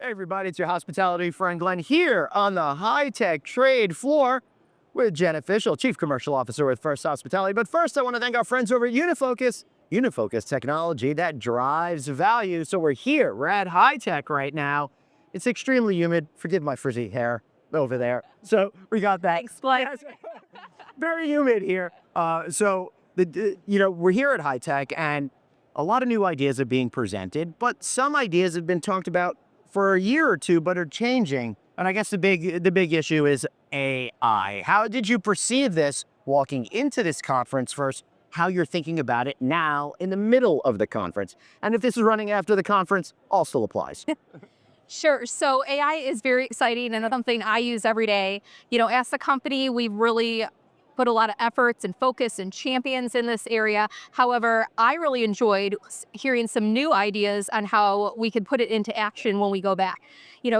Hey everybody, it's your hospitality friend Glenn here on the high-tech trade floor with Jenna Fishel, Chief Commercial Officer with First Hospitality. But first, I want to thank our friends over at Unifocus. Unifocus technology that drives value. So we're here, we're at HITEC right now. It's extremely humid. Forgive my frizzy hair over there. So we got that. Explain. Very humid here. We're here at HITEC and a lot of new ideas are being presented, but some ideas have been talked about for a year or two, but are changing. And I guess the big issue is AI. How did you perceive this walking into this conference first? How you're thinking about it now in the middle of the conference? And if this is running after the conference, also applies. Sure. So AI is very exciting and something I use every day. As a company, we've really put a lot of efforts and focus and champions in this area. However, I really enjoyed hearing some new ideas on how we could put it into action when we go back.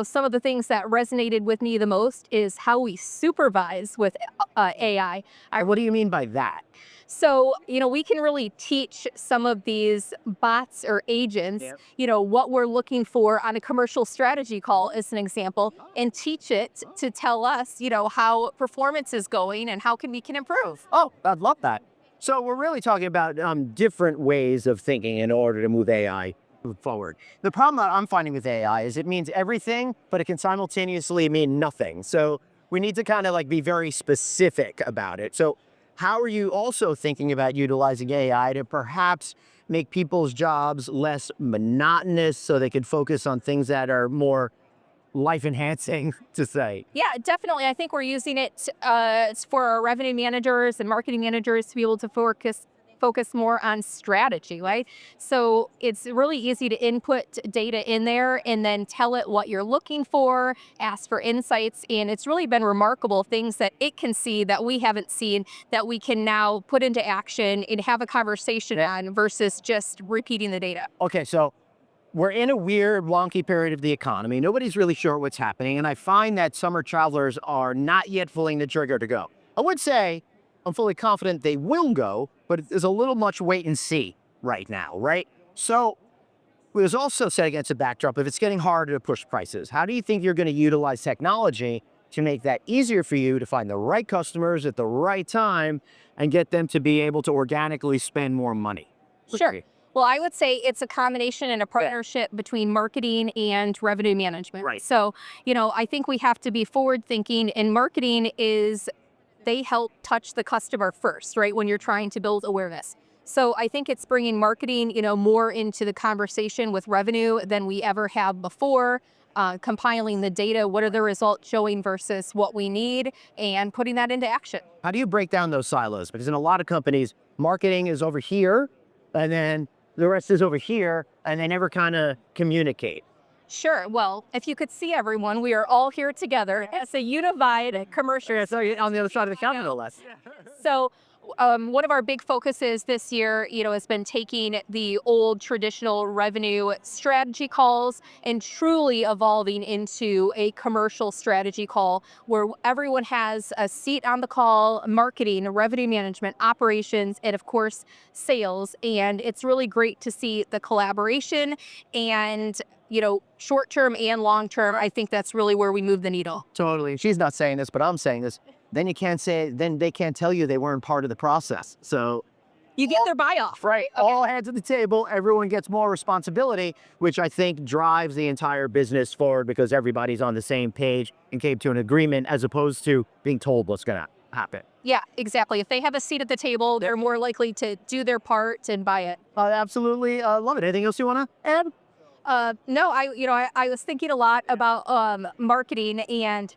Some of the things that resonated with me the most is how we supervise with AI. What do you mean by that? So, we can really teach some of these bots or agents, what we're looking for on a commercial strategy call, as an example, and teach it to tell us, how performance is going and how we can improve. Oh, I'd love that. So we're really talking about different ways of thinking in order to move AI forward. The problem that I'm finding with AI is it means everything, but it can simultaneously mean nothing. So we need to kind of be very specific about it. So how are you also thinking about utilizing AI to perhaps make people's jobs less monotonous so they could focus on things that are more life-enhancing, to say? Yeah, definitely. I think we're using it for our revenue managers and marketing managers to be able to focus more on strategy, right? So it's really easy to input data in there and then tell it what you're looking for, ask for insights, and it's really been remarkable things that it can see that we haven't seen that we can now put into action and have a conversation on versus just repeating the data. Okay, so we're in a weird, wonky period of the economy. Nobody's really sure what's happening, and I find that summer travelers are not yet pulling the trigger to go. I would say I'm fully confident they will go, but there's a little much wait and see right now, right? So it was also set against a backdrop of it's getting harder to push prices. How do you think you're going to utilize technology to make that easier for you to find the right customers at the right time and get them to be able to organically spend more money? Sure. Well, I would say it's a combination and a partnership between marketing and revenue management. Right. So, I think we have to be forward thinking, and marketing they help touch the customer first, right? When you're trying to build awareness. So I think it's bringing marketing, more into the conversation with revenue than we ever have before. Compiling the data, what are the results showing versus what we need, and putting that into action. How do you break down those silos? Because in a lot of companies, marketing is over here, and then the rest is over here, and they never kind of communicate. Sure. Well, if you could see everyone, we are all here together as a unified commercial. Yeah, so you're on the other side of the counter, no less. So one of our big focuses this year, has been taking the old traditional revenue strategy calls and truly evolving into a commercial strategy call where everyone has a seat on the call: marketing, revenue management, operations, and of course, sales. And it's really great to see the collaboration and short term and long term. I think that's really where we move the needle. Totally. She's not saying this, but I'm saying this. Then they can't tell you they weren't part of the process. So you get their buy-off. Right. Okay. All hands at the table. Everyone gets more responsibility, which I think drives the entire business forward because everybody's on the same page and came to an agreement as opposed to being told what's going to happen. Yeah, exactly. If they have a seat at the table, they're more likely to do their part and buy it. I absolutely love it. Anything else you want to add? No, I was thinking a lot about marketing and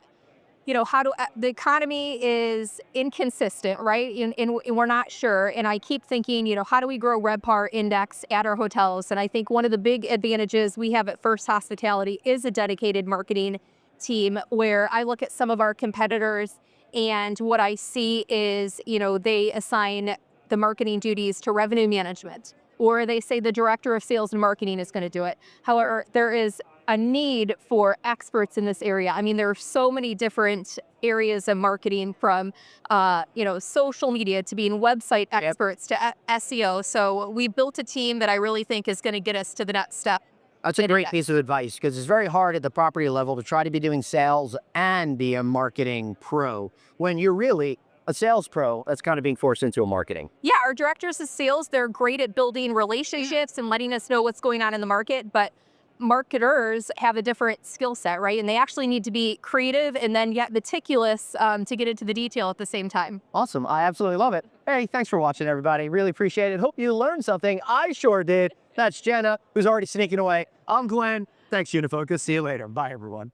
how the economy is inconsistent, right? And we're not sure. And I keep thinking, how do we grow RevPAR index at our hotels? And I think one of the big advantages we have at First Hospitality is a dedicated marketing team where I look at some of our competitors and what I see is, they assign the marketing duties to revenue management, or they say the director of sales and marketing is going to do it. However, there is a need for experts in this area. I mean, there are so many different areas of marketing from, social media to being website experts to SEO. So we built a team that I really think is going to get us to the next step. That's a great piece of advice because it's very hard at the property level to try to be doing sales and be a marketing pro when you're really a sales pro that's kind of being forced into a marketing. Yeah, our directors of sales, they're great at building relationships and letting us know what's going on in the market, but marketers have a different skill set, right? And they actually need to be creative and then yet meticulous to get into the detail at the same time. Awesome. I absolutely love it. Hey, thanks for watching, everybody. Really appreciate it. Hope you learned something. I sure did. That's Jenna, who's already sneaking away. I'm Glenn. Thanks, Unifocus. See you later. Bye, everyone.